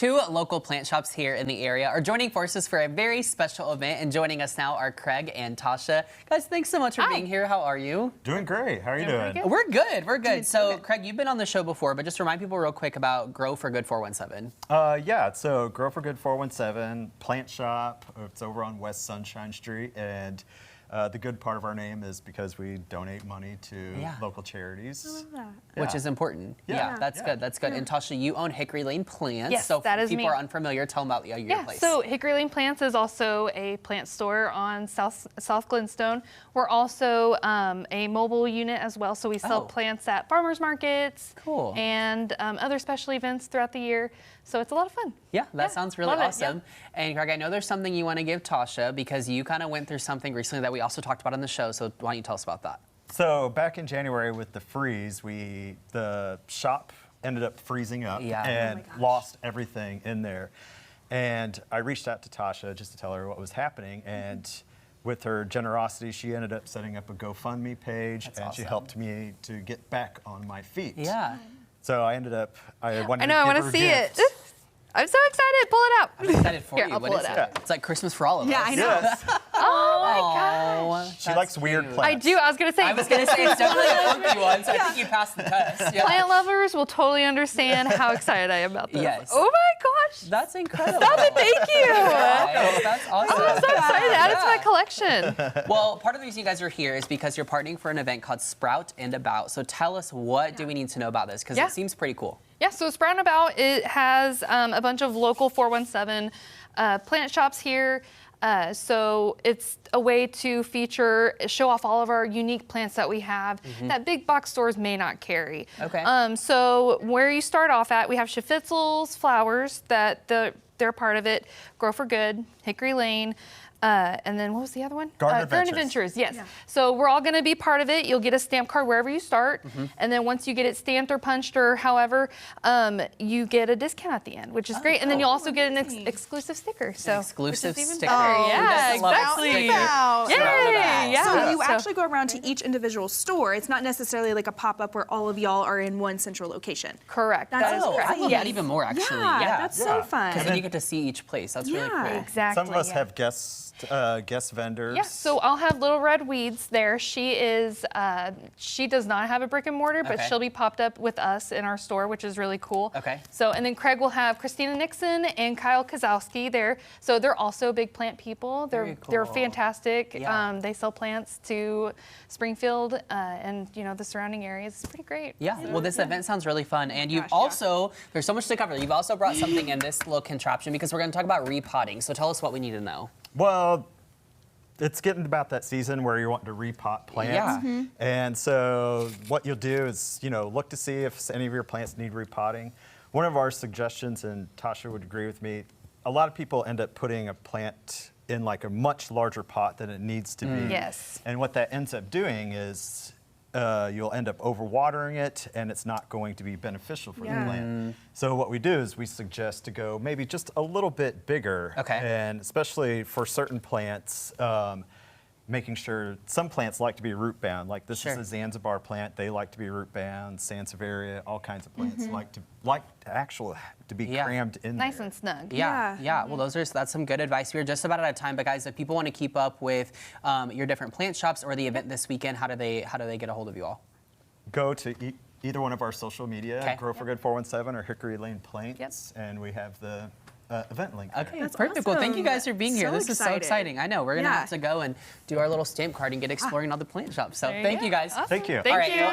Two local plant shops here in the area are joining forces for a very special event, and joining us now are Craig and Tasha. Guys, thanks so much for being here. How are you? Doing great. How are you doing? We're good. We're good. So, Craig, you've been on the show before, but just remind people real quick about Grow for Good 417. Yeah, so Grow for Good 417, plant shop. It's over on West Sunshine Street, and the good part of our name is because we donate money to local charities. I love that. Which is important. Yeah, that's good. That's good. And Tasha, you own Hickory Lane Plants. Yes, so that is people me. are unfamiliar. Tell them about your place. So Hickory Lane Plants is also a plant store on South Glenstone. We're also a mobile unit as well. So we sell plants at farmers markets and other special events throughout the year. So it's a lot of fun. Yeah, that sounds really awesome. And Craig, I know there's something you want to give Tasha because you kind of went through something recently that we also talked about on the show. So why don't you tell us about that? So back in January with the freeze, the shop ended up freezing up and lost everything in there. And I reached out to Tasha just to tell her what was happening. And with her generosity, she ended up setting up a GoFundMe page, she helped me to get back on my feet. Yeah. So I ended up, I wanted I want to to give her see a gift. it. I'm so excited. Pull it out. I'm excited for Here, you. I'll What pull is it it? out. It's like Christmas for all of us. Yeah, I know. Yes. Oh my gosh. She likes weird plants. I do. I was going to say. it's definitely a funky one, so I think you passed the test. Yeah. Plant lovers will totally understand how excited I am about this. Yes. Oh my gosh. That's incredible. Stop it. Thank you. Right? That's awesome. I'm so excited to add it to my collection. Well, part of the reason you guys are here is because you're partnering for an event called Sprout and About. So tell us, what do we need to know about this? Because it seems pretty cool. Yeah, so Sprout and About, it has a bunch of local 417 plant shops here. So it's a way to show off all of our unique plants that we have that big box stores may not carry. Okay. So where you start off at, we have Schafitzel's flowers that they're part of it, Grow for Good, Hickory Lane, and then what was the other one? Garden Adventures, yes. Yeah. So we're all going to be part of it. You'll get a stamp card wherever you start. And then once you get it stamped or punched or however, you get a discount at the end, which is great. And then you'll also get an exclusive sticker. So exclusive sticker. Yeah, exactly. Yay! So you actually go around to each individual store. It's not necessarily like a pop-up where all of y'all are in one central location. Correct. That is correct. I love that even more, actually. Yeah, that's so fun. Because then you get to see each place. That's really cool. Exactly. Some of us have guest vendors. Yeah, so I'll have Little Red Weeds there. She does not have a brick and mortar, but she'll be popped up with us in our store, which is really cool. Okay. So, and then Craig will have Christina Nixon and Kyle Kozowski there. So they're also big plant people. They're fantastic. Yeah. They sell plants to Springfield and the surrounding areas. It's pretty great. Yeah, well, this event sounds really fun. And you've also, there's so much to cover. You've also brought something in this little contraption because we're going to talk about repotting. So tell us what we need to know. Well, it's getting about that season where you're wanting to repot plants. Yeah. And so what you'll do is, look to see if any of your plants need repotting. One of our suggestions, and Tasha would agree with me, a lot of people end up putting a plant in like a much larger pot than it needs to be. Yes. And what that ends up doing is you'll end up overwatering it, and it's not going to be beneficial for the plant. So what we do is we suggest to go maybe just a little bit bigger. Okay. And especially for certain plants, making sure some plants like to be root bound. Like this is a Zanzibar plant; they like to be root bound. Sansevieria, all kinds of plants like to be crammed in Nice there. and snug. Yeah. Well, that's some good advice. We're just about out of time, but guys, if people want to keep up with your different plant shops or the event this weekend, how do they get a hold of you all? Go to either one of our social media, Grow for Good 417 or Hickory Lane Plants, and we have the event link. Okay, That's perfect. awesome. Well, thank you guys for being here. This is so exciting. I know. We're going to have to go and do our little stamp card and get exploring all the plant shops. So thank you guys. Awesome. Thank you. Thank you.